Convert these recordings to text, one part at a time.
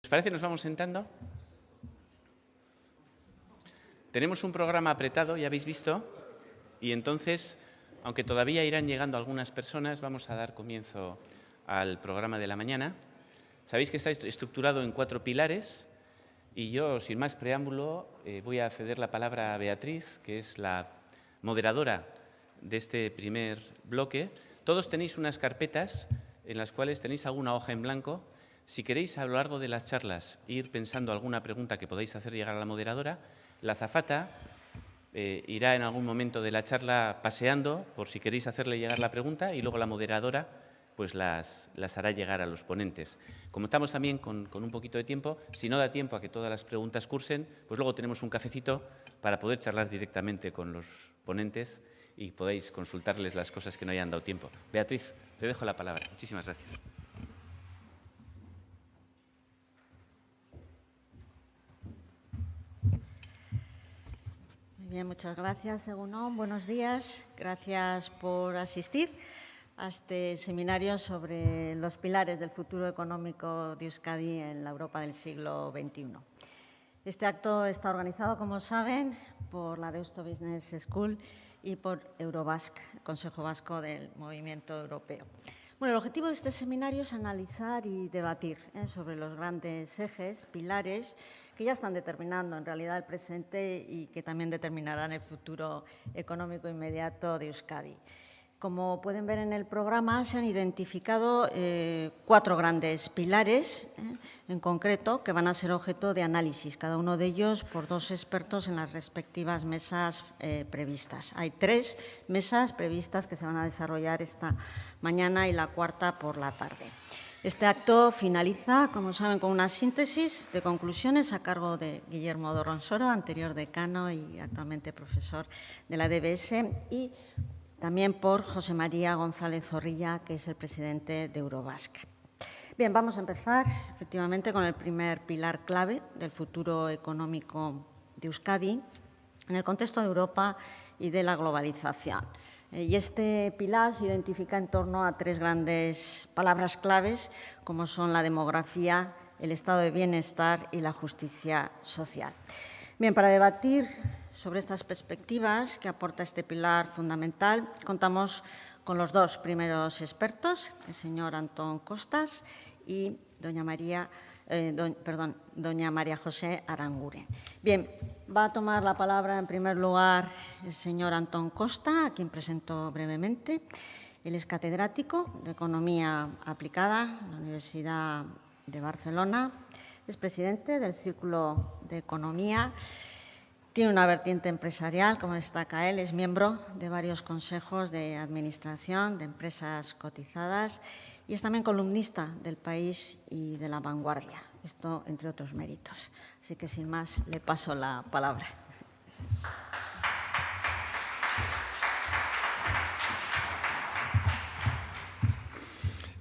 ¿Os parece? Nos vamos sentando. Tenemos un programa apretado, ya habéis visto, y entonces, aunque todavía irán llegando algunas personas, vamos a dar comienzo al programa de la mañana. Sabéis que está estructurado en 4 pilares y yo, sin más preámbulo, voy a ceder la palabra a Beatriz, que es la moderadora de este primer bloque. Todos tenéis unas carpetas en las cuales tenéis alguna hoja en blanco. Si queréis, a lo largo de las charlas, ir pensando alguna pregunta que podáis hacer llegar a la moderadora, la azafata irá en algún momento de la charla paseando por si queréis hacerle llegar la pregunta y luego la moderadora pues las hará llegar a los ponentes. Como estamos también con un poquito de tiempo, si no da tiempo a que todas las preguntas cursen, pues luego tenemos un cafecito para poder charlar directamente con los ponentes y podéis consultarles las cosas que no hayan dado tiempo. Beatriz, te dejo la palabra. Muchísimas gracias. Bien, muchas gracias, Egunon. Buenos días. Gracias por asistir a este seminario sobre los pilares del futuro económico de Euskadi en la Europa del siglo XXI. Este acto está organizado, como saben, por la Deusto Business School y por Eurobasque, el Consejo Vasco del Movimiento Europeo. Bueno, el objetivo de este seminario es analizar y debatir sobre los grandes ejes, pilares, que ya están determinando en realidad el presente y que también determinarán el futuro económico inmediato de Euskadi. Como pueden ver en el programa, se han identificado 4 grandes pilares, en concreto, que van a ser objeto de análisis, cada uno de ellos por 2 expertos en las respectivas mesas previstas. Hay 3 mesas previstas que se van a desarrollar esta mañana y la 4ª por la tarde. Este acto finaliza, como saben, con una síntesis de conclusiones a cargo de Guillermo Dorronsoro, anterior decano y actualmente profesor de la DBS, y también por José María González Zorrilla, que es el presidente de Eurobasque. Bien, vamos a empezar efectivamente con el primer pilar clave del futuro económico de Euskadi en el contexto de Europa y de la globalización. Y este pilar se identifica en torno a 3 grandes palabras claves, como son la demografía, el estado de bienestar y la justicia social. Bien, para debatir sobre estas perspectivas que aporta este pilar fundamental, contamos con los 2 primeros expertos, el señor Antón Costas y doña María José Aranguren. Bien, va a tomar la palabra en primer lugar el señor Antón Costa, a quien presento brevemente. Él es catedrático de Economía Aplicada en la Universidad de Barcelona, es presidente del Círculo de Economía. Tiene una vertiente empresarial, como destaca él, es miembro de varios consejos de administración de empresas cotizadas y es también columnista del País y de La Vanguardia, esto entre otros méritos. Así que, sin más, le paso la palabra.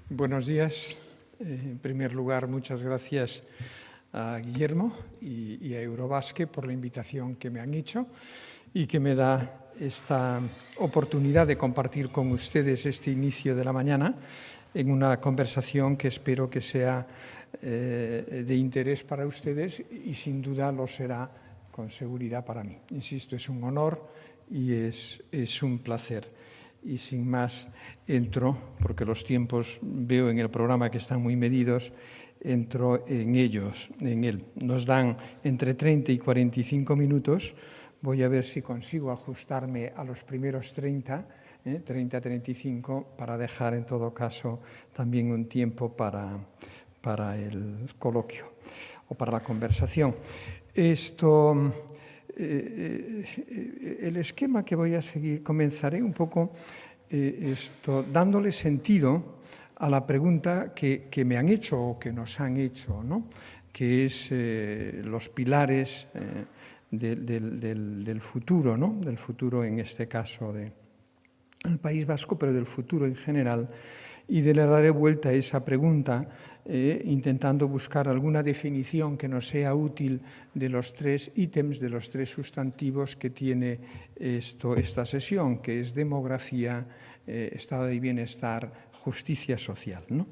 Buenos días. En primer lugar, muchas gracias a Guillermo y a Eurobasque por la invitación que me han hecho y que me da esta oportunidad de compartir con ustedes este inicio de la mañana en una conversación que espero que sea de interés para ustedes y sin duda lo será con seguridad para mí. Insisto, es un honor y es un placer. Y sin más entro, porque los tiempos veo en el programa que están muy medidos, entro en él. Nos dan entre 30 y 45 minutos. Voy a ver si consigo ajustarme a los primeros 30-35, para dejar en todo caso también un tiempo para el coloquio o para la conversación. El esquema que voy a seguir, comenzaré un poco dándole sentido a la pregunta que me han hecho o que nos han hecho, ¿no? Que es los pilares del futuro, ¿no? Del futuro, en este caso, del País Vasco, pero del futuro en general. Y de le daré vuelta a esa pregunta intentando buscar alguna definición que nos sea útil de los 3 ítems, de los 3 sustantivos que tiene esta sesión, que es demografía, estado de bienestar, justicia social, ¿no?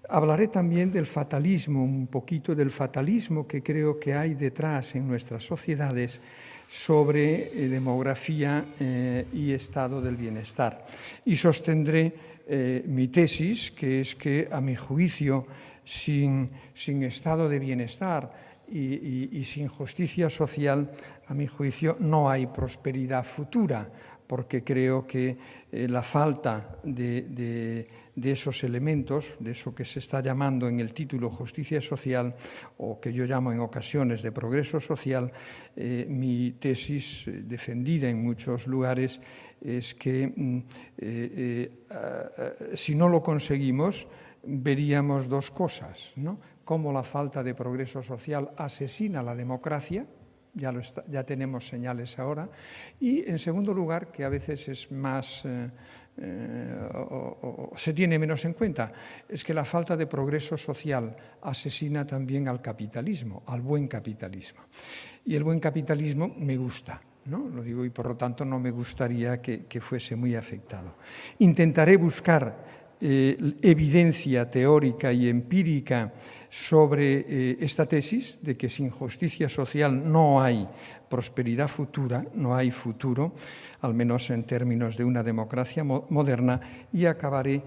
Hablaré también del fatalismo, un poquito del fatalismo que creo que hay detrás en nuestras sociedades sobre demografía y estado del bienestar. Y sostendré mi tesis, que es que, a mi juicio, sin estado de bienestar y sin justicia social, a mi juicio, no hay prosperidad futura, porque creo que la falta de esos elementos, de eso que se está llamando en el título justicia social, o que yo llamo en ocasiones de progreso social, mi tesis, defendida en muchos lugares, es que si no lo conseguimos, veríamos dos cosas, ¿no? Cómo la falta de progreso social asesina la democracia, ya tenemos señales ahora, y en segundo lugar, que a veces es más, se tiene menos en cuenta, es que la falta de progreso social asesina también al capitalismo, al buen capitalismo. Y el buen capitalismo me gusta, ¿no? Lo digo, y por lo tanto no me gustaría que fuese muy afectado. Intentaré buscar evidencia teórica y empírica sobre esta tesis de que sin justicia social no hay prosperidad futura, no hay futuro, al menos en términos de una democracia moderna, y acabaré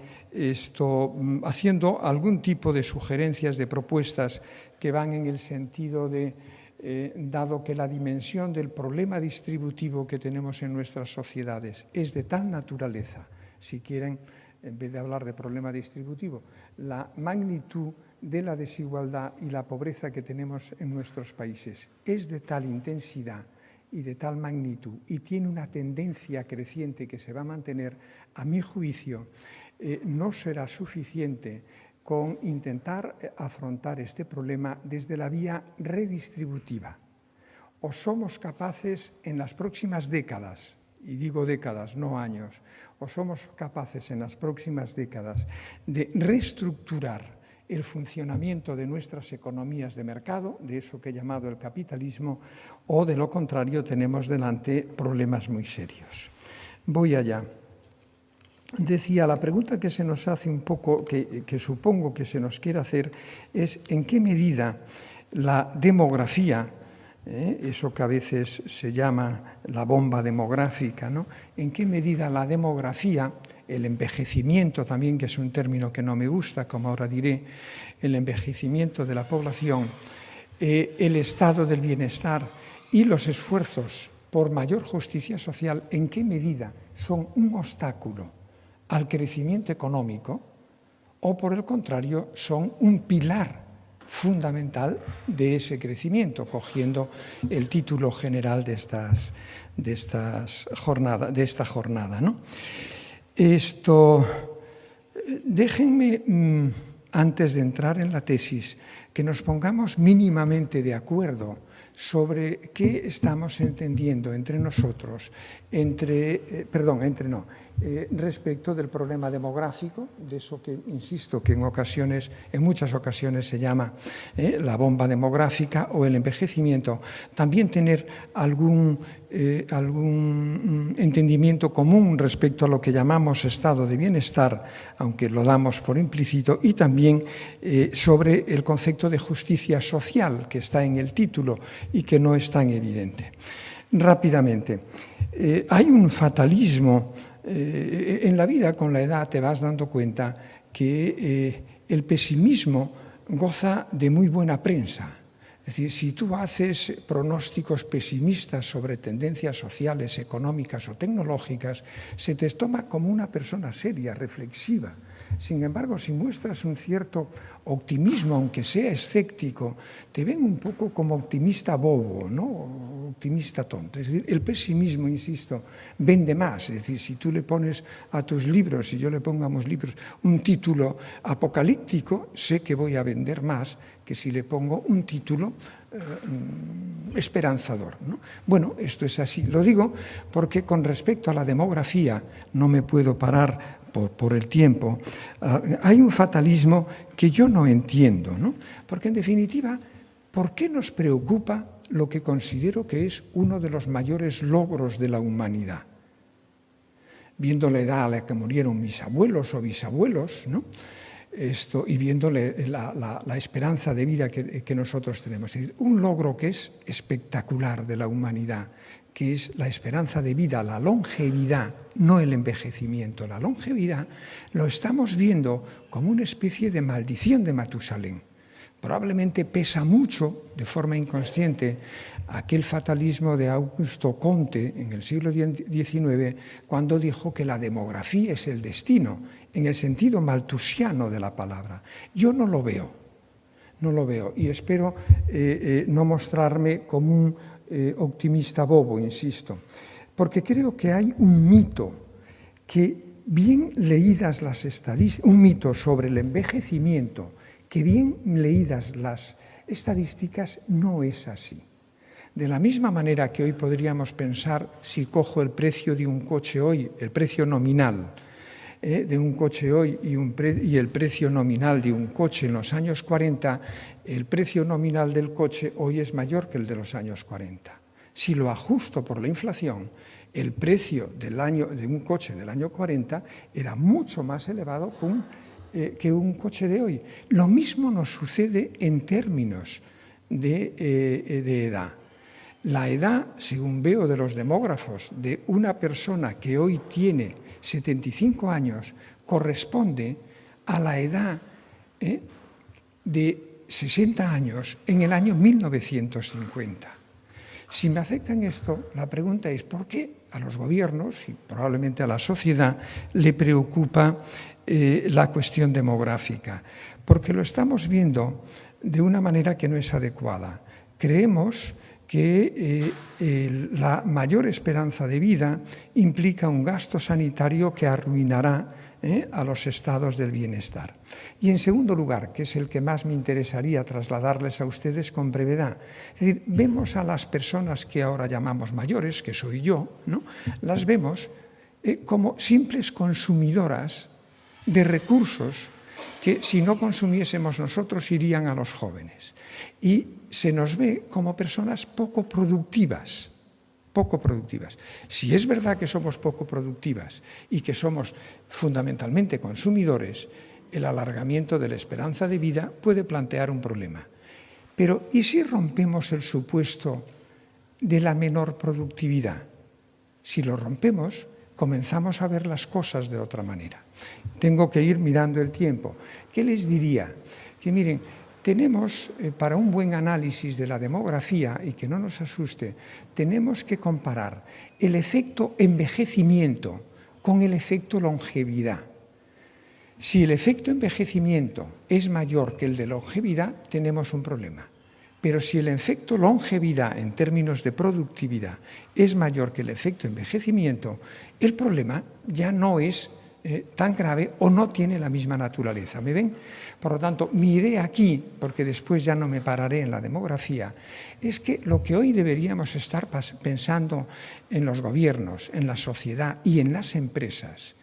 haciendo algún tipo de sugerencias, de propuestas que van en el sentido de, dado que la dimensión del problema distributivo que tenemos en nuestras sociedades es de tal naturaleza, si quieren, en vez de hablar de problema distributivo, la magnitud de la desigualdad y la pobreza que tenemos en nuestros países es de tal intensidad y de tal magnitud y tiene una tendencia creciente que se va a mantener, a mi juicio, no será suficiente con intentar afrontar este problema desde la vía redistributiva. O somos capaces en las próximas décadas, y digo décadas, no años, o somos capaces en las próximas décadas de reestructurar el funcionamiento de nuestras economías de mercado, de eso que he llamado el capitalismo, o de lo contrario tenemos delante problemas muy serios. Voy allá. Decía, la pregunta que se nos hace un poco, que supongo que se nos quiere hacer, es en qué medida la demografía, eso que a veces se llama la bomba demográfica, ¿no? En qué medida la demografía, el envejecimiento también, que es un término que no me gusta, como ahora diré, el envejecimiento de la población, el estado del bienestar y los esfuerzos por mayor justicia social, en qué medida son un obstáculo al crecimiento económico o, por el contrario, son un pilar fundamental de ese crecimiento, cogiendo el título general de esta jornada, ¿no? Déjenme, antes de entrar en la tesis, que nos pongamos mínimamente de acuerdo sobre qué estamos entendiendo entre nosotros, respecto del problema demográfico, de eso que, insisto, que en muchas ocasiones se llama la bomba demográfica o el envejecimiento. También tener algún entendimiento común respecto a lo que llamamos estado de bienestar, aunque lo damos por implícito, y también sobre el concepto de justicia social, que está en el título y que no es tan evidente. Rápidamente, hay un fatalismo en la vida. Con la edad te vas dando cuenta que el pesimismo goza de muy buena prensa. Es decir, si tú haces pronósticos pesimistas sobre tendencias sociales, económicas o tecnológicas, se te toma como una persona seria, reflexiva. Sin embargo, si muestras un cierto optimismo, aunque sea escéptico, te ven un poco como optimista bobo, ¿no? Optimista tonto. Es decir, el pesimismo, insisto, vende más. Es decir, si tú le pones a tus libros, si yo le pongo a mis libros un título apocalíptico, sé que voy a vender más que si le pongo un título esperanzador, ¿no? Bueno, esto es así. Lo digo porque con respecto a la demografía, no me puedo parar por el tiempo, hay un fatalismo que yo no entiendo, ¿no? Porque en definitiva, ¿por qué nos preocupa lo que considero que es uno de los mayores logros de la humanidad? Viendo la edad a la que murieron mis abuelos o bisabuelos, ¿no? esto y viendo la esperanza de vida que nosotros tenemos. Es decir, un logro que es espectacular de la humanidad, que es la esperanza de vida, la longevidad, no el envejecimiento. La longevidad lo estamos viendo como una especie de maldición de Matusalén. Probablemente pesa mucho, de forma inconsciente, aquel fatalismo de Augusto Comte en el siglo XIX, cuando dijo que la demografía es el destino, en el sentido maltusiano de la palabra. Yo no lo veo, y espero no mostrarme como un optimista bobo, insisto, porque creo que hay un mito que, bien leídas las estadísticas, un mito sobre el envejecimiento, que bien leídas las estadísticas no es así. De la misma manera que hoy podríamos pensar, si cojo el precio de un coche hoy, el precio nominal de un coche hoy y el precio nominal de un coche en los años 40, el precio nominal del coche hoy es mayor que el de los años 40. Si lo ajusto por la inflación, el precio de un coche del año 40 era mucho más elevado que un coche de hoy. Lo mismo nos sucede en términos de edad. La edad, según veo de los demógrafos, de una persona que hoy tiene 75 años corresponde a la edad de 60 años en el año 1950. Si me aceptan esto, la pregunta es ¿por qué a los gobiernos y probablemente a la sociedad le preocupa la cuestión demográfica? Porque lo estamos viendo de una manera que no es adecuada. Creemos que la mayor esperanza de vida implica un gasto sanitario que arruinará a los estados del bienestar. Y en segundo lugar, que es el que más me interesaría trasladarles a ustedes con brevedad, es decir, vemos a las personas que ahora llamamos mayores, que soy yo, ¿no? Las vemos como simples consumidoras de recursos que si no consumiésemos nosotros irían a los jóvenes. Y se nos ve como personas poco productivas. Si es verdad que somos poco productivas y que somos fundamentalmente consumidores, el alargamiento de la esperanza de vida puede plantear un problema. Pero ¿y si rompemos el supuesto de la menor productividad? Si lo rompemos, comenzamos a ver las cosas de otra manera. Tengo que ir mirando el tiempo. ¿Qué les diría? Que miren, tenemos, para un buen análisis de la demografía, y que no nos asuste, tenemos que comparar el efecto envejecimiento con el efecto longevidad. Si el efecto envejecimiento es mayor que el de longevidad, tenemos un problema. Pero si el efecto longevidad en términos de productividad es mayor que el efecto envejecimiento, el problema ya no es tan grave o no tiene la misma naturaleza. ¿Me ven? Por lo tanto, mi idea aquí, porque después ya no me pararé en la demografía, es que lo que hoy deberíamos estar pensando en los gobiernos, en la sociedad y en las empresas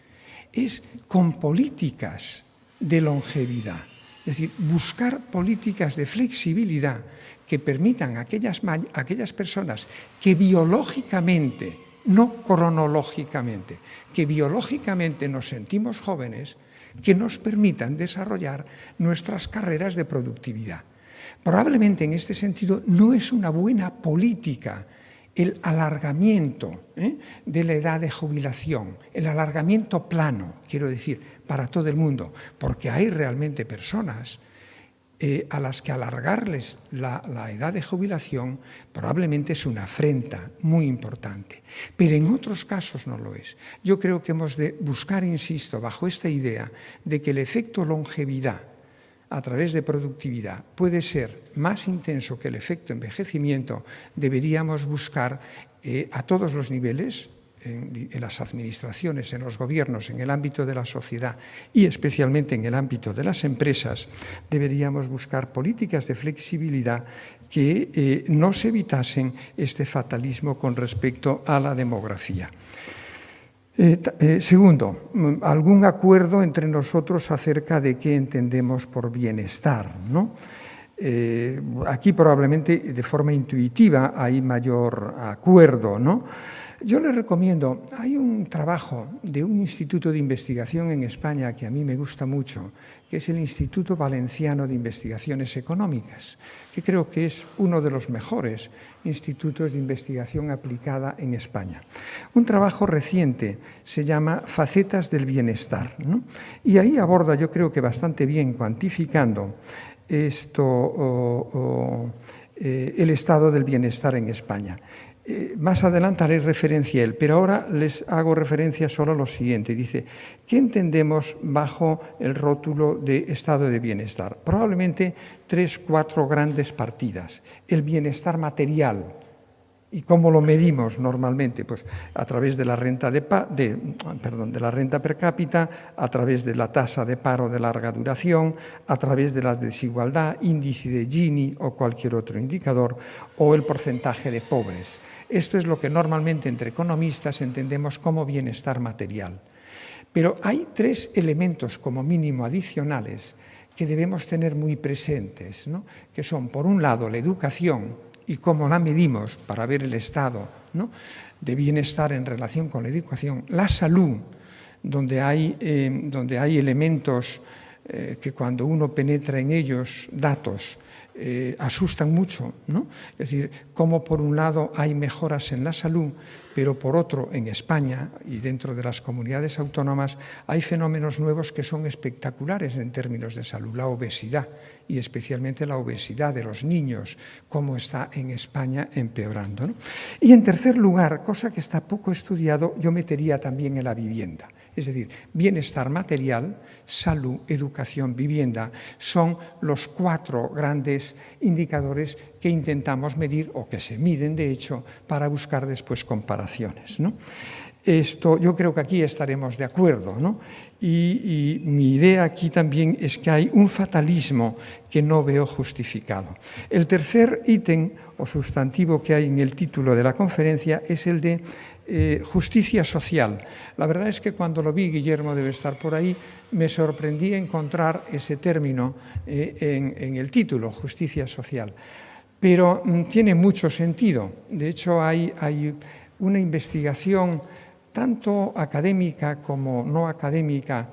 es con políticas de longevidad. Es decir, buscar políticas de flexibilidad que permitan a aquellas personas que biológicamente, no cronológicamente, que biológicamente nos sentimos jóvenes, que nos permitan desarrollar nuestras carreras de productividad. Probablemente en este sentido no es una buena política el alargamiento de la edad de jubilación, el alargamiento plano, quiero decir, para todo el mundo, porque hay realmente personas a las que alargarles la edad de jubilación probablemente es una afrenta muy importante, pero en otros casos no lo es. Yo creo que hemos de buscar, insisto, bajo esta idea de que el efecto longevidad a través de productividad puede ser más intenso que el efecto envejecimiento, deberíamos buscar a todos los niveles, en las administraciones, en los gobiernos, en el ámbito de la sociedad y especialmente en el ámbito de las empresas, deberíamos buscar políticas de flexibilidad que nos evitasen este fatalismo con respecto a la demografía. Segundo, algún acuerdo entre nosotros acerca de qué entendemos por bienestar, ¿no? Aquí probablemente de forma intuitiva hay mayor acuerdo, ¿no? Yo les recomiendo, hay un trabajo de un instituto de investigación en España que a mí me gusta mucho, que es el Instituto Valenciano de Investigaciones Económicas, que creo que es uno de los mejores institutos de investigación aplicada en España. Un trabajo reciente se llama Facetas del Bienestar, ¿no? Y ahí aborda, yo creo que bastante bien, cuantificando el estado del bienestar en España. Más adelante haré referencia a él, pero ahora les hago referencia solo a lo siguiente. Dice, ¿qué entendemos bajo el rótulo de estado de bienestar? Probablemente 3 o 4 grandes partidas. El bienestar material. ¿Y cómo lo medimos normalmente? Pues a través de la renta de la renta per cápita, a través de la tasa de paro de larga duración, a través de la desigualdad, índice de Gini o cualquier otro indicador, o el porcentaje de pobres. Esto es lo que normalmente entre economistas entendemos como bienestar material. Pero hay 3 elementos como mínimo adicionales que debemos tener muy presentes, ¿no? Que son, por un lado, la educación, y cómo la medimos para ver el estado, ¿no?, de bienestar en relación con la educación, la salud, donde hay elementos que cuando uno penetra en ellos, datos, asustan mucho, ¿no? Es decir, cómo por un lado hay mejoras en la salud, pero por otro, en España y dentro de las comunidades autónomas hay fenómenos nuevos que son espectaculares en términos de salud. La obesidad, y especialmente la obesidad de los niños, cómo está en España empeorando, ¿no? Y en tercer lugar, cosa que está poco estudiado, yo metería también en la vivienda. Es decir, bienestar material, salud, educación, vivienda, son los 4 grandes indicadores que intentamos medir o que se miden, de hecho, para buscar después comparaciones, ¿no? Esto, yo creo que aquí estaremos de acuerdo, ¿no? Y mi idea aquí también es que hay un fatalismo que no veo justificado. El tercer ítem o sustantivo que hay en el título de la conferencia es el de justicia social. La verdad es que cuando lo vi, Guillermo debe estar por ahí, me sorprendí encontrar ese término en el título, justicia social. Pero tiene mucho sentido. De hecho, hay una investigación tanto académica como no académica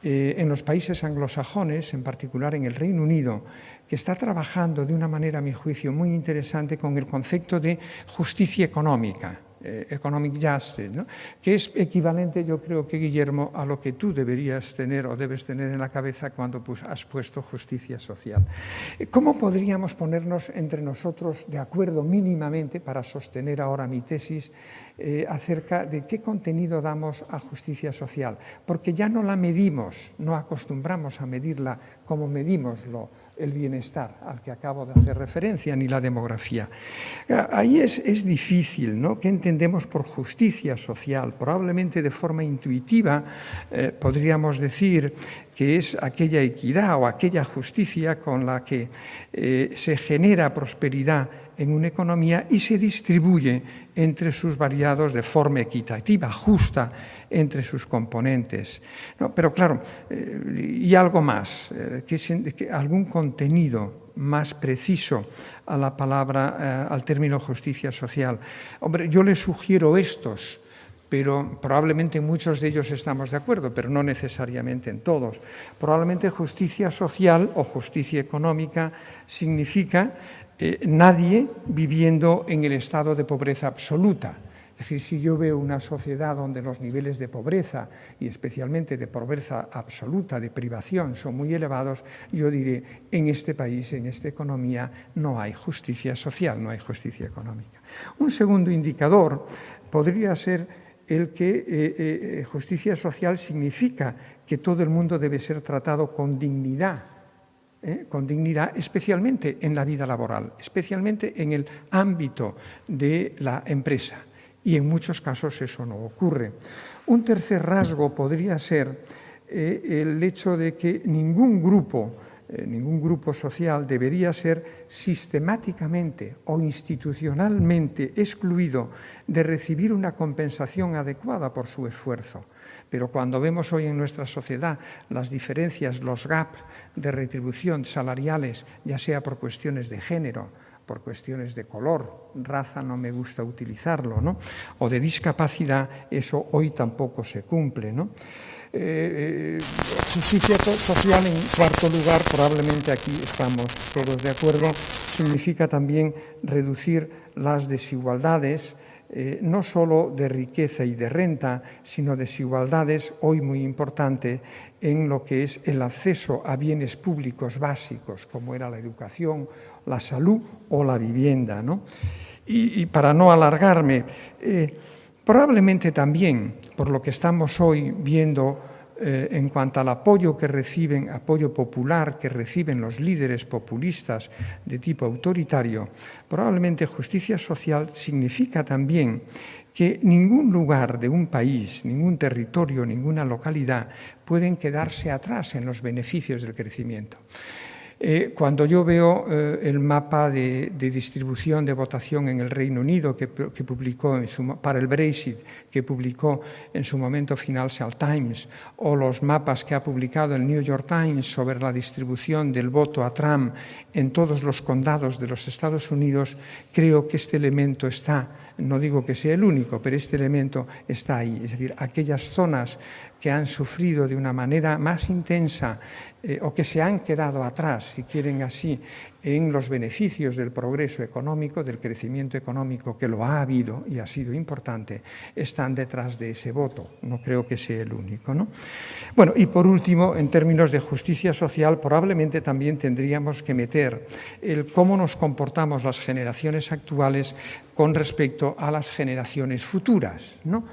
en los países anglosajones, en particular en el Reino Unido, que está trabajando de una manera, a mi juicio, muy interesante con el concepto de justicia económica, economic justice, ¿no?, que es equivalente, yo creo que, Guillermo, a lo que tú deberías tener o debes tener en la cabeza cuando has puesto justicia social. ¿Cómo podríamos ponernos entre nosotros de acuerdo mínimamente para sostener ahora mi tesis acerca de qué contenido damos a justicia social? Porque ya no la medimos, no acostumbramos a medirla como medimos el bienestar al que acabo de hacer referencia, ni la demografía. Ahí es difícil, ¿no?, ¿qué entendemos por justicia social? Probablemente de forma intuitiva podríamos decir que es aquella equidad o aquella justicia con la que se genera prosperidad en una economía y se distribuye entre sus variados de forma equitativa, justa entre sus componentes. No, pero claro, y algo más, algún contenido más preciso a la palabra, al término justicia social. Hombre, yo les sugiero estos, pero probablemente en muchos de ellos estamos de acuerdo, pero no necesariamente en todos. Probablemente justicia social o justicia económica significa nadie viviendo en el estado de pobreza absoluta. Es decir, si yo veo una sociedad donde los niveles de pobreza, y especialmente de pobreza absoluta, de privación, son muy elevados, yo diré, en este país, en esta economía, no hay justicia social, no hay justicia económica. Un segundo indicador podría ser el que justicia social significa que todo el mundo debe ser tratado con dignidad, especialmente en la vida laboral, especialmente en el ámbito de la empresa. Y en muchos casos eso no ocurre. Un tercer rasgo podría ser el hecho de que ningún grupo social debería ser sistemáticamente o institucionalmente excluido de recibir una compensación adecuada por su esfuerzo. Pero cuando vemos hoy en nuestra sociedad las diferencias, los gaps de retribución salariales, ya sea por cuestiones de género por cuestiones de color, raza no me gusta utilizarlo, ¿no? O de discapacidad, eso hoy tampoco se cumple, ¿no? Justicia social, en cuarto lugar, probablemente aquí estamos todos de acuerdo, significa también reducir las desigualdades, no solo de riqueza y de renta, sino desigualdades, hoy muy importante, en lo que es el acceso a bienes públicos básicos, como era la educación, la salud o la vivienda, ¿no? Y para no alargarme, probablemente también, por lo que estamos hoy viendo en cuanto al apoyo que reciben, apoyo popular que reciben los líderes populistas de tipo autoritario, probablemente justicia social significa también que ningún lugar de un país, ningún territorio, ninguna localidad pueden quedarse atrás en los beneficios del crecimiento. Cuando yo veo el mapa de distribución de votación en el Reino Unido que publicó para el Brexit, que publicó en su momento Financial Times, o los mapas que ha publicado el New York Times sobre la distribución del voto a Trump en todos los condados de los Estados Unidos, creo que este elemento está, no digo que sea el único, pero este elemento está ahí. Es decir, aquellas zonas que han sufrido de una manera más intensa o que se han quedado atrás, si quieren así, en los beneficios del progreso económico, del crecimiento económico, que lo ha habido y ha sido importante, están detrás de ese voto. No creo que sea el único, ¿no? Bueno, y por último, en términos de justicia social, probablemente también tendríamos que meter el cómo nos comportamos las generaciones actuales con respecto a las generaciones futuras, ¿no?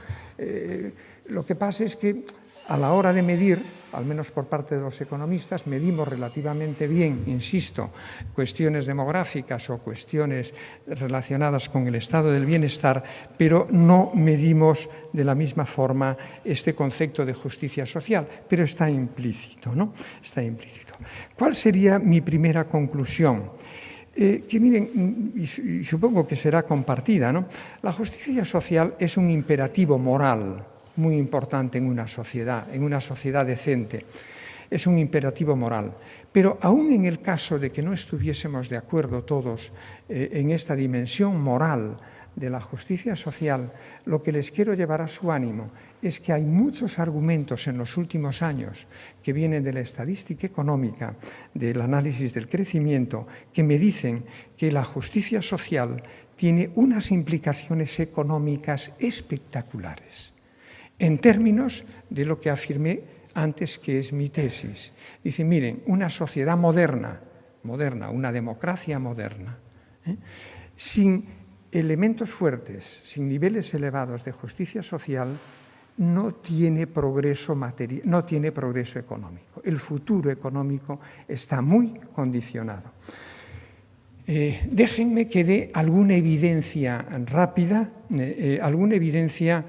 Lo que pasa es que a la hora de medir, al menos por parte de los economistas, medimos relativamente bien, insisto, cuestiones demográficas o cuestiones relacionadas con el estado del bienestar, pero no medimos de la misma forma este concepto de justicia social, pero está implícito, ¿no? Está implícito. ¿Cuál sería mi primera conclusión? Que miren, y supongo que será compartida, ¿no? La justicia social es un imperativo moral muy importante en una sociedad decente. Es un imperativo moral. Pero aún en el caso de que no estuviésemos de acuerdo todos en esta dimensión moral de la justicia social, lo que les quiero llevar a su ánimo es que hay muchos argumentos en los últimos años que vienen de la estadística económica, del análisis del crecimiento, que me dicen que la justicia social tiene unas implicaciones económicas espectaculares, en términos de lo que afirmé antes, que es mi tesis. Dice, miren, una sociedad moderna, una democracia moderna, sin elementos fuertes, sin niveles elevados de justicia social, no tiene progreso material, no tiene progreso económico. El futuro económico está muy condicionado. Déjenme que dé alguna evidencia rápida, alguna evidencia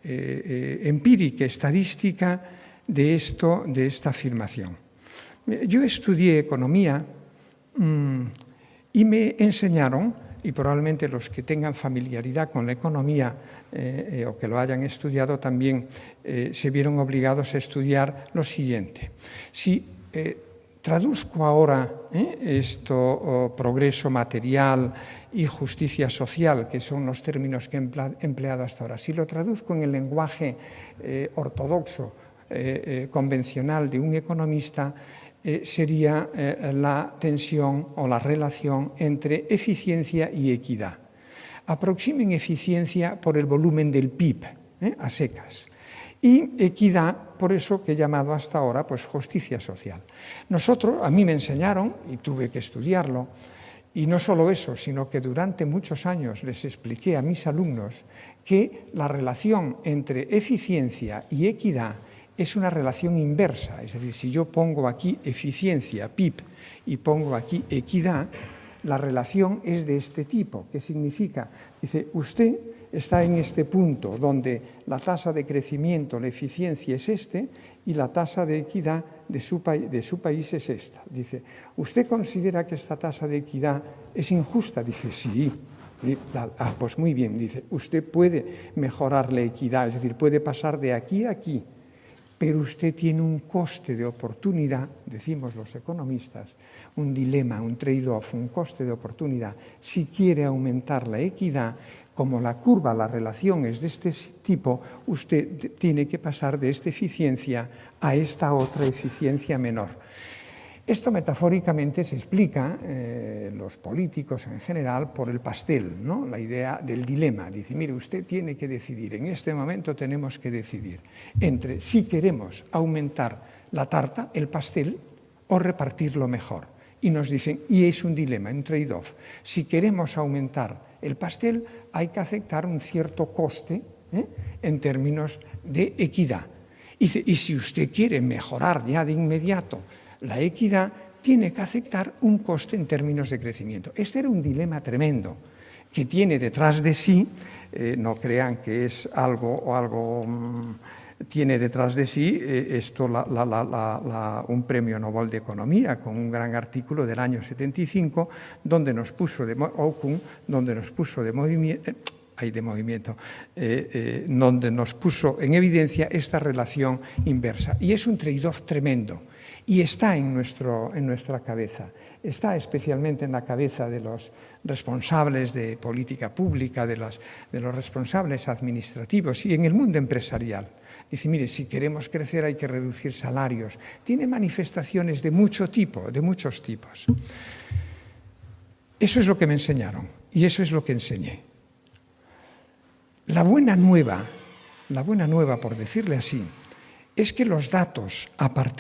empírica, estadística de esta afirmación. Yo estudié economía y me enseñaron, y probablemente los que tengan familiaridad con la economía o que lo hayan estudiado también se vieron obligados a estudiar lo siguiente. Si traduzco ahora progreso material y justicia social, que son los términos que he empleado hasta ahora, si lo traduzco en el lenguaje ortodoxo, convencional de un economista, sería la tensión o la relación entre eficiencia y equidad. Aproximen eficiencia por el volumen del PIB, a secas, y equidad por eso que he llamado hasta ahora pues justicia social. A mí me enseñaron, y tuve que estudiarlo, y no solo eso, sino que durante muchos años les expliqué a mis alumnos que la relación entre eficiencia y equidad es una relación inversa. Es decir, si yo pongo aquí eficiencia, PIB, y pongo aquí equidad, la relación es de este tipo. ¿Qué significa? Dice, usted está en este punto donde la tasa de crecimiento, la eficiencia es y la tasa de equidad de su país es esta. Dice, ¿usted considera que esta tasa de equidad es injusta? Dice, sí. Pues muy bien, dice, usted puede mejorar la equidad, es decir, puede pasar de aquí a aquí. pero usted tiene un coste de oportunidad, decimos los economistas, un dilema, un trade-off, un coste de oportunidad. Si quiere aumentar la equidad, como la curva, la relación es de este tipo, usted tiene que pasar de esta eficiencia a esta otra eficiencia menor. Esto metafóricamente se explica, los políticos en general, por el pastel, ¿no? La idea del dilema. Dice, mire, usted tiene que decidir, en este momento tenemos que decidir entre si queremos aumentar la tarta, el pastel, o repartirlo mejor. Y nos dicen, y es un dilema, un trade-off. Si queremos aumentar el pastel, hay que aceptar un cierto coste en términos de equidad. Y si usted quiere mejorar ya de inmediato la equidad, tiene que aceptar un coste en términos de crecimiento. Este era un dilema tremendo que tiene detrás de sí, no crean que es tiene detrás de sí un premio Nobel de Economía con un gran artículo del año 75 donde nos puso donde nos puso en evidencia esta relación inversa. Y es un trade-off tremendo. Y está en nuestra cabeza, está especialmente en la cabeza de los responsables de política pública, de los responsables administrativos y en el mundo empresarial. Dice, mire, si queremos crecer hay que reducir salarios. Tiene manifestaciones de muchos tipos. Eso es lo que me enseñaron y eso es lo que enseñé. La buena nueva, por decirle así, es que los datos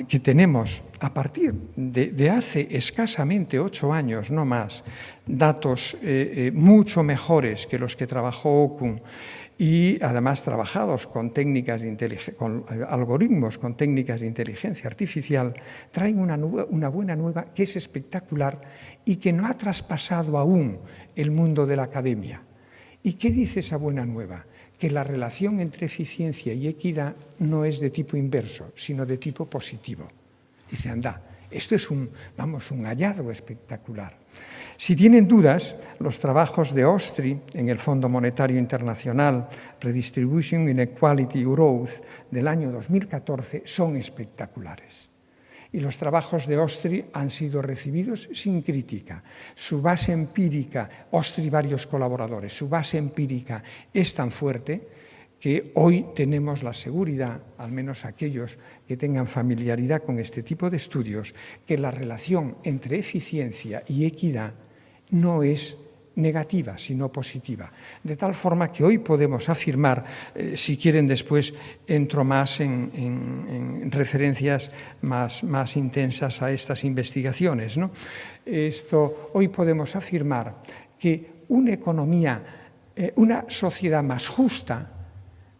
que tenemos a partir de hace escasamente 8 años, no más, datos mucho mejores que los que trabajó Okun y además trabajados con algoritmos, con técnicas de inteligencia artificial, traen una buena nueva que es espectacular y que no ha traspasado aún el mundo de la academia. ¿Y qué dice esa buena nueva? Que la relación entre eficiencia y equidad no es de tipo inverso, sino de tipo positivo. Dice, anda, esto es un hallazgo espectacular. Si tienen dudas, los trabajos de Ostry en el Fondo Monetario Internacional, Redistribution, Inequality, Growth, del año 2014, son espectaculares. Y los trabajos de Ostry han sido recibidos sin crítica. Su base empírica, Ostry y varios colaboradores, su base empírica es tan fuerte que hoy tenemos la seguridad, al menos aquellos que tengan familiaridad con este tipo de estudios, que la relación entre eficiencia y equidad no es negativa, sino positiva. De tal forma que hoy podemos afirmar, si quieren después entro más en referencias más intensas a estas investigaciones, ¿no? Hoy podemos afirmar que una sociedad más justa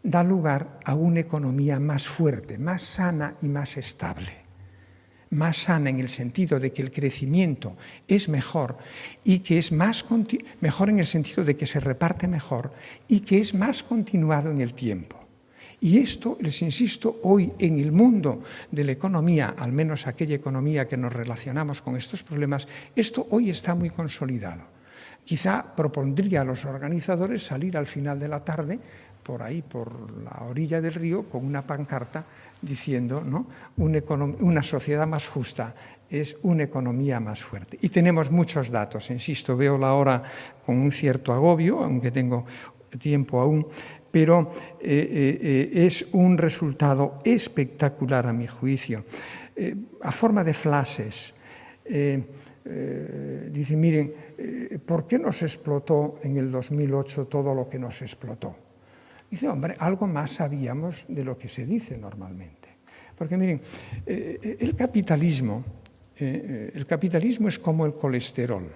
da lugar a una economía más fuerte, más sana y más estable. Más sana en el sentido de que el crecimiento es mejor y que es mejor en el sentido de que se reparte mejor y que es más continuado en el tiempo. Y esto, les insisto, hoy en el mundo de la economía, al menos aquella economía que nos relacionamos con estos problemas, esto hoy está muy consolidado. Quizá propondría a los organizadores salir al final de la tarde por ahí, por la orilla del río, con una pancarta diciendo, ¿no?, una sociedad más justa es una economía más fuerte. Y tenemos muchos datos, insisto, veo la hora con un cierto agobio, aunque tengo tiempo aún, pero es un resultado espectacular a mi juicio. A forma de flashes, dice, miren, ¿por qué nos explotó en el 2008 todo lo que nos explotó? Dice, hombre, algo más sabíamos de lo que se dice normalmente. Porque miren, el capitalismo es como el colesterol.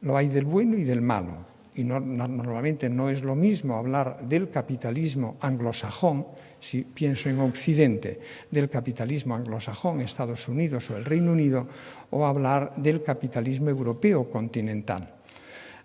Lo hay del bueno y del malo. Y normalmente no es lo mismo hablar del capitalismo anglosajón, si pienso en Occidente, del capitalismo anglosajón, Estados Unidos o el Reino Unido, o hablar del capitalismo europeo continental.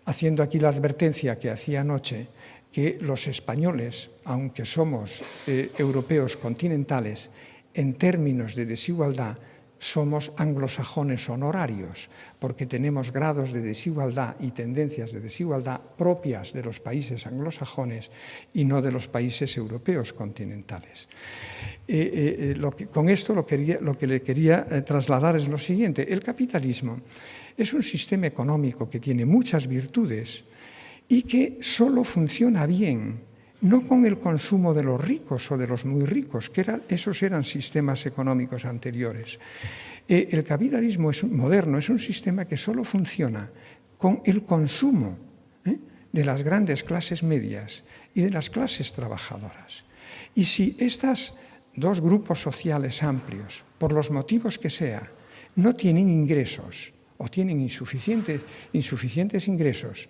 Haciendo aquí la advertencia que hacía anoche, que los españoles, aunque somos europeos continentales, en términos de desigualdad, somos anglosajones honorarios, porque tenemos grados de desigualdad y tendencias de desigualdad propias de los países anglosajones y no de los países europeos continentales. Con esto lo que le quería trasladar es lo siguiente. El capitalismo es un sistema económico que tiene muchas virtudes y que solo funciona bien no con el consumo de los ricos o de los muy ricos, esos eran sistemas económicos anteriores. El capitalismo moderno es un sistema que solo funciona con el consumo de las grandes clases medias y de las clases trabajadoras. Y si estos dos grupos sociales amplios, por los motivos que sea, no tienen ingresos o tienen insuficientes ingresos,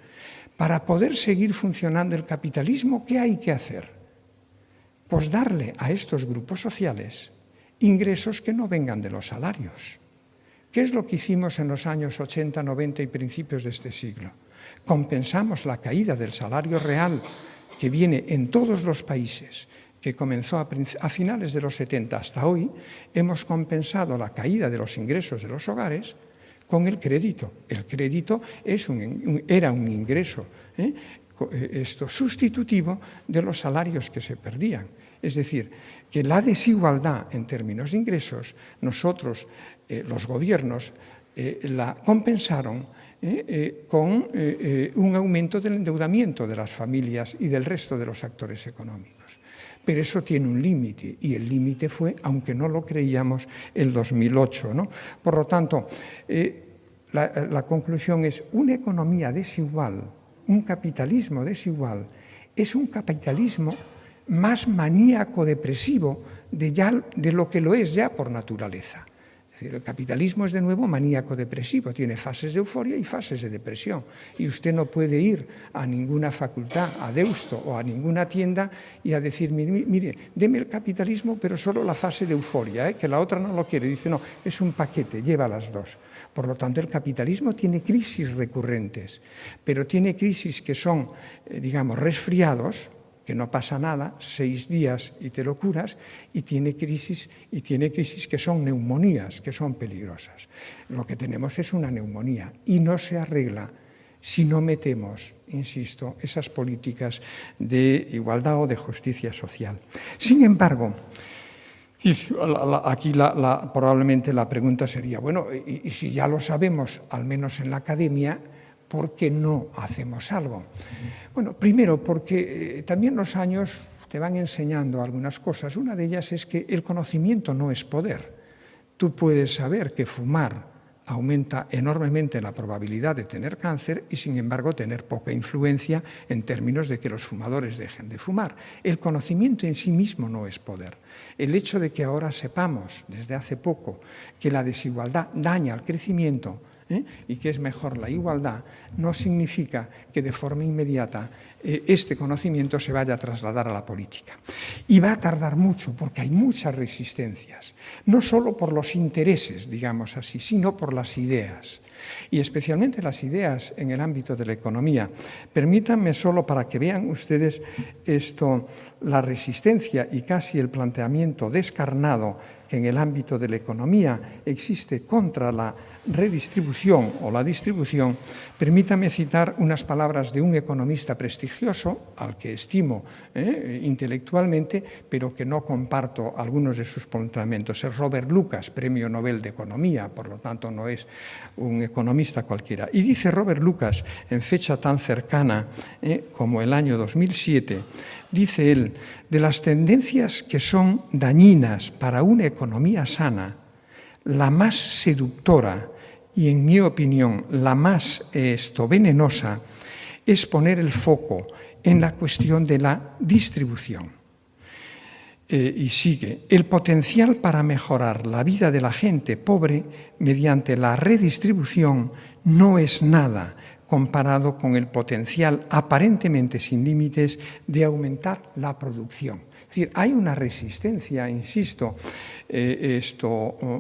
para poder seguir funcionando el capitalismo, ¿qué hay que hacer? Pues darle a estos grupos sociales ingresos que no vengan de los salarios. ¿Qué es lo que hicimos en los años 80, 90 y principios de este siglo? Compensamos la caída del salario real que viene en todos los países, que comenzó a finales de los 70 hasta hoy. Hemos compensado la caída de los ingresos de los hogares con el crédito. El crédito era un ingreso sustitutivo de los salarios que se perdían. Es decir, que la desigualdad en términos de ingresos, nosotros, los gobiernos, la compensaron con un aumento del endeudamiento de las familias y del resto de los actores económicos. Pero eso tiene un límite, y el límite fue, aunque no lo creíamos, el 2008, ¿no? Por lo tanto, la conclusión es: una economía desigual, un capitalismo desigual, es un capitalismo más maníaco-depresivo de lo que lo es ya por naturaleza. Es decir, el capitalismo es de nuevo maníaco-depresivo, tiene fases de euforia y fases de depresión. Y usted no puede ir a ninguna facultad, a Deusto o a ninguna tienda y a decir, mire, deme el capitalismo, pero solo la fase de euforia, que la otra no lo quiere. Dice, no, es un paquete, lleva las dos. Por lo tanto, el capitalismo tiene crisis recurrentes, pero tiene crisis que son, digamos, resfriados, que no pasa nada, 6 días y te lo curas, y tiene crisis que son neumonías, que son peligrosas. Lo que tenemos es una neumonía y no se arregla si no metemos, insisto, esas políticas de igualdad o de justicia social. Sin embargo, aquí probablemente la pregunta sería, bueno, y si ya lo sabemos, al menos en la academia, ¿por qué no hacemos algo? Bueno, primero porque también los años te van enseñando algunas cosas. Una de ellas es que el conocimiento no es poder. Tú puedes saber que fumar aumenta enormemente la probabilidad de tener cáncer y, sin embargo, tener poca influencia en términos de que los fumadores dejen de fumar. El conocimiento en sí mismo no es poder. El hecho de que ahora sepamos, desde hace poco, que la desigualdad daña al crecimiento, y que es mejor la igualdad, no significa que de forma inmediata este conocimiento se vaya a trasladar a la política. Y va a tardar mucho porque hay muchas resistencias, no solo por los intereses, digamos así, sino por las ideas. Y especialmente las ideas en el ámbito de la economía. Permítanme solo para que vean ustedes esto, la resistencia y casi el planteamiento descarnado que en el ámbito de la economía existe contra la redistribución o la distribución. Permítame citar unas palabras de un economista prestigioso, al que estimo intelectualmente, pero que no comparto algunos de sus planteamientos. Es Robert Lucas, Premio Nobel de Economía, por lo tanto no es un economista cualquiera. Y dice Robert Lucas, en fecha tan cercana como el año 2007, dice él, de las tendencias que son dañinas para una economía sana, la más seductora y, en mi opinión, la más venenosa es poner el foco en la cuestión de la distribución. Y sigue, el potencial para mejorar la vida de la gente pobre mediante la redistribución no es nada comparado con el potencial aparentemente sin límites de aumentar la producción. Es decir, hay una resistencia, insisto,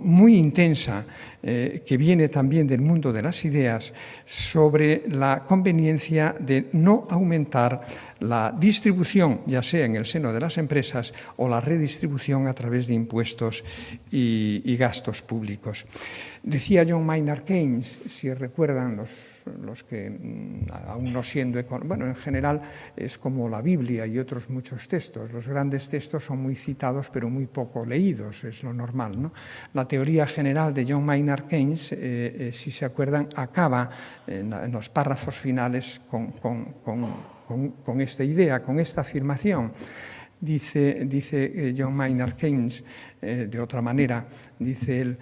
muy intensa que viene también del mundo de las ideas, sobre la conveniencia de no aumentar la distribución, ya sea en el seno de las empresas o la redistribución a través de impuestos y gastos públicos. Decía John Maynard Keynes, si recuerdan los que aún no siendo bueno, en general es como la Biblia y otros muchos textos. Los grandes textos son muy citados pero muy poco leídos, es lo normal, ¿no? La teoría general de John Maynard Keynes, si se acuerdan, acaba en los párrafos finales con esta idea, con esta afirmación. Dice John Maynard Keynes, de otra manera, dice él,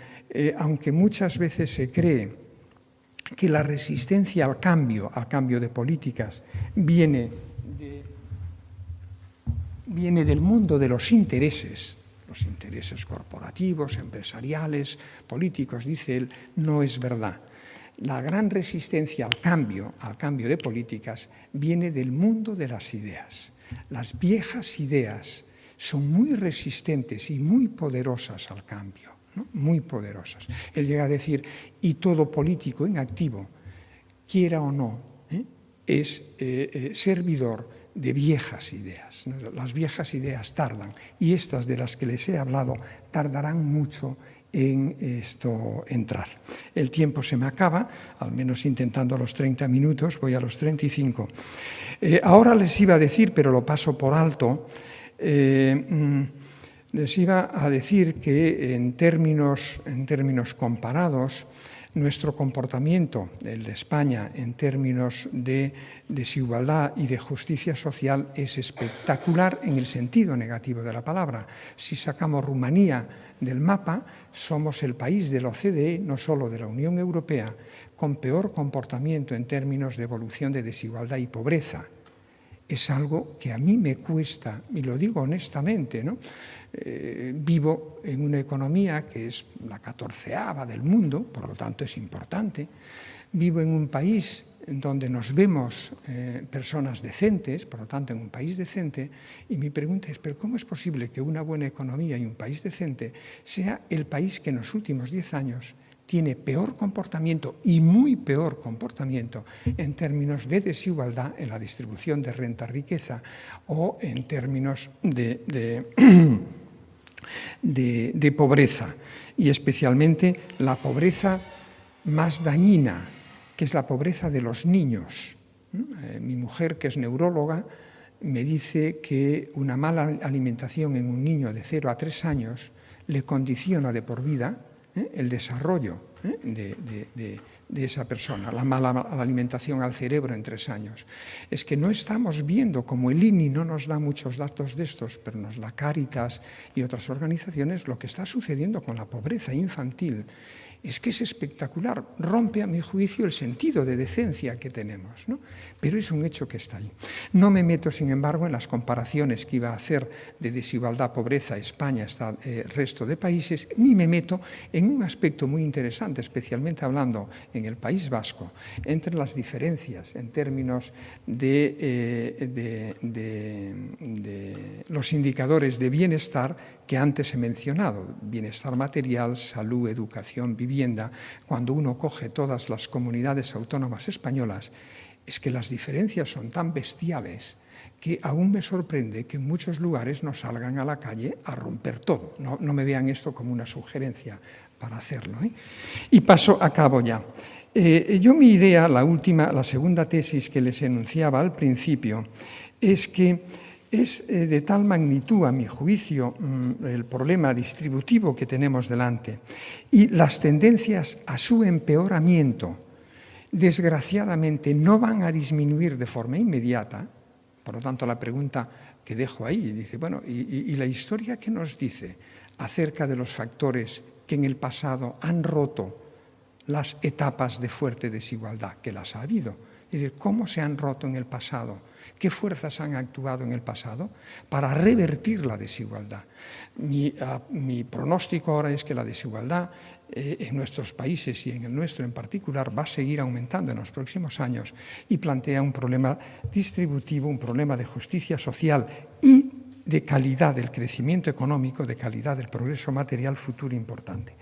aunque muchas veces se cree que la resistencia al cambio de políticas, viene del mundo de los intereses corporativos, empresariales, políticos, dice él, no es verdad. La gran resistencia al cambio de políticas viene del mundo de las ideas. Las viejas ideas son muy resistentes y muy poderosas al cambio, ¿no? Muy poderosas. Él llega a decir, y todo político en activo, quiera o no, es servidor de viejas ideas, ¿no? Las viejas ideas tardan, y estas de las que les he hablado tardarán mucho en esto entrar. El tiempo se me acaba, al menos intentando los 30 minutos, voy a los 35. Ahora les iba a decir, pero lo paso por alto, les iba a decir que en términos comparados, nuestro comportamiento, el de España, en términos de desigualdad y de justicia social, es espectacular en el sentido negativo de la palabra. Si sacamos Rumanía del mapa, somos el país de la OCDE, no solo de la Unión Europea, con peor comportamiento en términos de evolución de desigualdad y pobreza. Es algo que a mí me cuesta, y lo digo honestamente, ¿no? Vivo en una economía que es la 14ª del mundo, por lo tanto es importante. Vivo en un país donde nos vemos personas decentes, por lo tanto en un país decente, y mi pregunta es, ¿pero cómo es posible que una buena economía y un país decente sea el país que en los últimos 10 años tiene peor comportamiento y muy peor comportamiento en términos de desigualdad en la distribución de renta-riqueza o en términos de pobreza, y especialmente la pobreza más dañina, que es la pobreza de los niños? Mi mujer, que es neuróloga, me dice que una mala alimentación en un niño de 0 a 3 años le condiciona de por vida el desarrollo de esa persona, la mala alimentación al cerebro en 3 años. Es que no estamos viendo, como el INI no nos da muchos datos de estos, pero nos da Cáritas y otras organizaciones, lo que está sucediendo con la pobreza infantil. Es que es espectacular, rompe a mi juicio el sentido de decencia que tenemos, ¿no? Pero es un hecho que está ahí. No me meto, sin embargo, en las comparaciones que iba a hacer de desigualdad, pobreza, España, resto de países, ni me meto en un aspecto muy interesante, especialmente hablando en el País Vasco, entre las diferencias en términos de los indicadores de bienestar que antes he mencionado, bienestar material, salud, educación, vivienda. Cuando uno coge todas las comunidades autónomas españolas, es que las diferencias son tan bestiales que aún me sorprende que en muchos lugares no salgan a la calle a romper todo. No me vean esto como una sugerencia para hacerlo, ¿eh? Y paso a cabo ya. Yo mi idea, la segunda tesis que les enunciaba al principio, es que es de tal magnitud, a mi juicio, el problema distributivo que tenemos delante y las tendencias a su empeoramiento, desgraciadamente, no van a disminuir de forma inmediata. Por lo tanto, la pregunta que dejo ahí, dice, bueno, ¿y la historia qué nos dice acerca de los factores que en el pasado han roto las etapas de fuerte desigualdad? Que las ha habido. Es decir, ¿cómo se han roto en el pasado? ¿Qué fuerzas han actuado en el pasado para revertir la desigualdad? Mi pronóstico ahora es que la desigualdad en nuestros países y en el nuestro en particular va a seguir aumentando en los próximos años y plantea un problema distributivo, un problema de justicia social y de calidad del crecimiento económico, de calidad del progreso material futuro importante.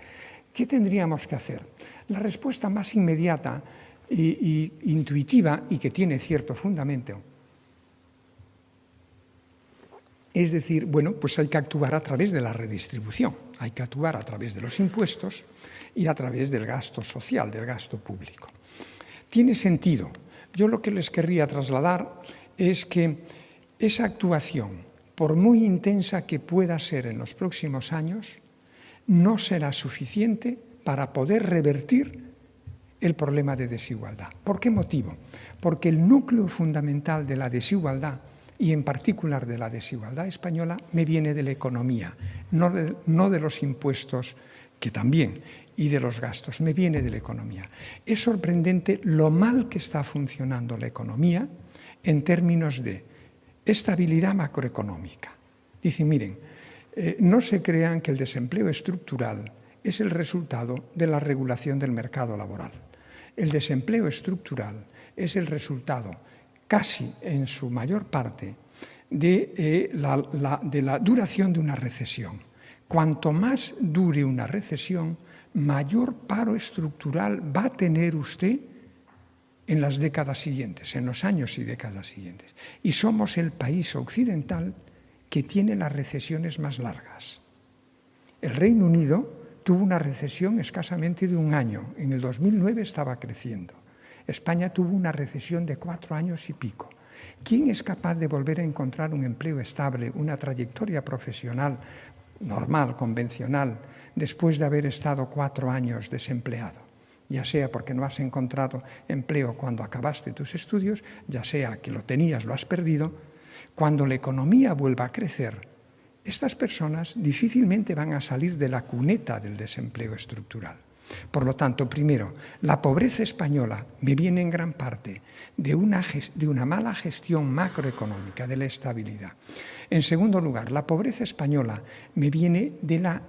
¿Qué tendríamos que hacer? La respuesta más inmediata e intuitiva y que tiene cierto fundamento es decir, bueno, pues hay que actuar a través de la redistribución, hay que actuar a través de los impuestos y a través del gasto social, del gasto público. Tiene sentido. Yo lo que les querría trasladar es que esa actuación, por muy intensa que pueda ser en los próximos años, no será suficiente para poder revertir el problema de desigualdad. ¿Por qué motivo? Porque el núcleo fundamental de la desigualdad, y en particular de la desigualdad española, me viene de la economía, no de los impuestos, que también, y de los gastos, me viene de la economía. Es sorprendente lo mal que está funcionando la economía en términos de estabilidad macroeconómica. Dicen, miren, no se crean que el desempleo estructural es el resultado de la regulación del mercado laboral. El desempleo estructural es el resultado, casi en su mayor parte, de la duración de una recesión. Cuanto más dure una recesión, mayor paro estructural va a tener usted en las décadas siguientes, en los años y décadas siguientes. Y somos el país occidental que tiene las recesiones más largas. El Reino Unido tuvo una recesión escasamente de un año. En el 2009 estaba creciendo. España tuvo una recesión de 4 años y pico. ¿Quién es capaz de volver a encontrar un empleo estable, una trayectoria profesional normal, convencional, después de haber estado 4 años desempleado? Ya sea porque no has encontrado empleo cuando acabaste tus estudios, ya sea que lo tenías, lo has perdido. Cuando la economía vuelva a crecer, estas personas difícilmente van a salir de la cuneta del desempleo estructural. Por lo tanto, primero, la pobreza española me viene en gran parte de una mala gestión macroeconómica, de la estabilidad. En segundo lugar, la pobreza española me viene de la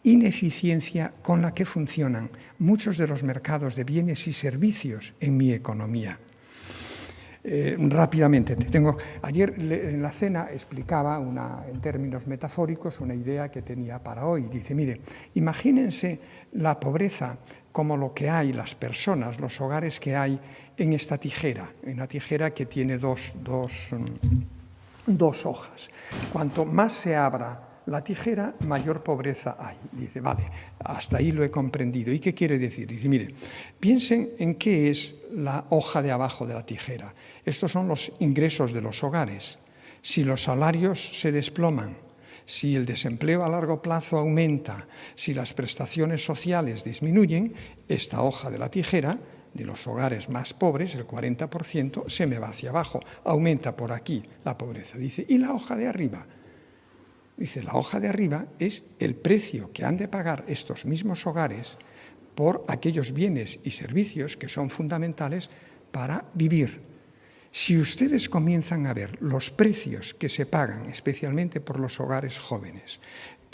ineficiencia con la que funcionan muchos de los mercados de bienes y servicios en mi economía. Rápidamente, ayer en la cena explicaba en términos metafóricos una idea que tenía para hoy. Dice, mire, imagínense la pobreza como lo que hay, las personas, los hogares que hay en esta tijera, en la tijera que tiene dos hojas. Cuanto más se abra la tijera, mayor pobreza hay. Dice, vale, hasta ahí lo he comprendido. ¿Y qué quiere decir? Dice, mire, piensen en qué es la hoja de abajo de la tijera. Estos son los ingresos de los hogares. Si los salarios se desploman, si el desempleo a largo plazo aumenta, si las prestaciones sociales disminuyen, esta hoja de la tijera de los hogares más pobres, el 40%, se me va hacia abajo. Aumenta por aquí la pobreza. Dice, ¿y la hoja de arriba? Dice, la hoja de arriba es el precio que han de pagar estos mismos hogares por aquellos bienes y servicios que son fundamentales para vivir. Si ustedes comienzan a ver los precios que se pagan, especialmente por los hogares jóvenes,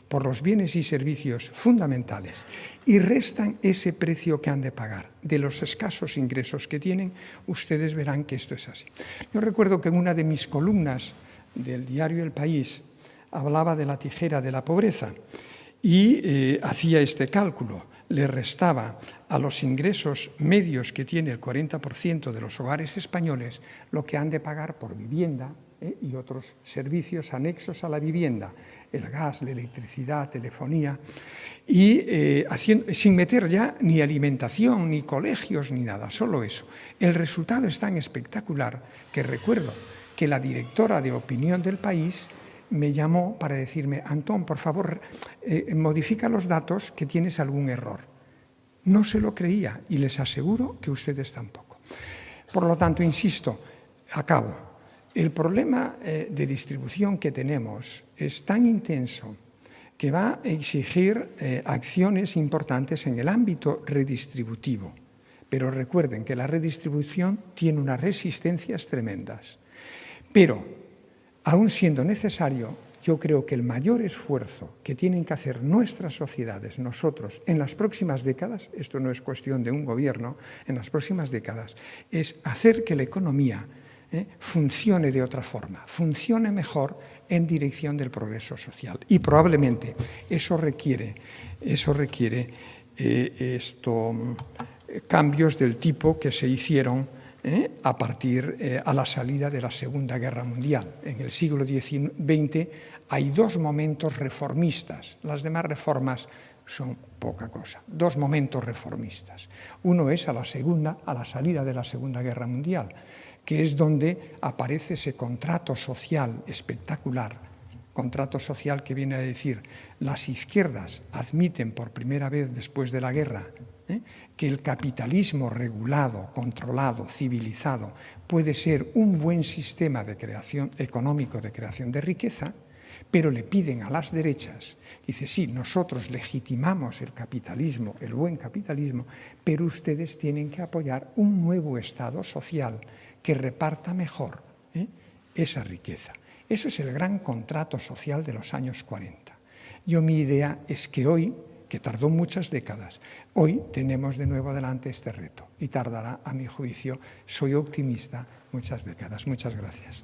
por los bienes y servicios fundamentales, y restan ese precio que han de pagar de los escasos ingresos que tienen, ustedes verán que esto es así. Yo recuerdo que en una de mis columnas del diario El País hablaba de la tijera de la pobreza y hacía este cálculo. Le restaba a los ingresos medios que tiene el 40% de los hogares españoles lo que han de pagar por vivienda y otros servicios anexos a la vivienda, el gas, la electricidad, telefonía, y sin meter ya ni alimentación, ni colegios, ni nada, solo eso. El resultado es tan espectacular que recuerdo que la directora de opinión del País me llamó para decirme, Antón, por favor, modifica los datos que tienes algún error. No se lo creía y les aseguro que ustedes tampoco. Por lo tanto, insisto, acabo. El problema de distribución que tenemos es tan intenso que va a exigir acciones importantes en el ámbito redistributivo. Pero recuerden que la redistribución tiene unas resistencias tremendas. Pero aún siendo necesario, yo creo que el mayor esfuerzo que tienen que hacer nuestras sociedades, nosotros, en las próximas décadas, esto no es cuestión de un gobierno, en las próximas décadas, es hacer que la economía funcione de otra forma, funcione mejor en dirección del progreso social. Y probablemente eso requiere cambios del tipo que se hicieron a partir a la salida de la Segunda Guerra Mundial. En el siglo XX hay dos momentos reformistas. Las demás reformas son poca cosa. Dos momentos reformistas. Uno es a la salida de la Segunda Guerra Mundial, que es donde aparece ese contrato social espectacular, contrato social que viene a decir las izquierdas admiten por primera vez después de la guerra que el capitalismo regulado, controlado, civilizado puede ser un buen sistema de creación económico, de creación de riqueza, pero le piden a las derechas, dice, sí, nosotros legitimamos el capitalismo, el buen capitalismo, pero ustedes tienen que apoyar un nuevo Estado social que reparta mejor esa riqueza. Eso es el gran contrato social de los años 40. Mi idea es que hoy, que tardó muchas décadas, hoy tenemos de nuevo delante este reto y tardará, a mi juicio, soy optimista, muchas décadas. Muchas gracias.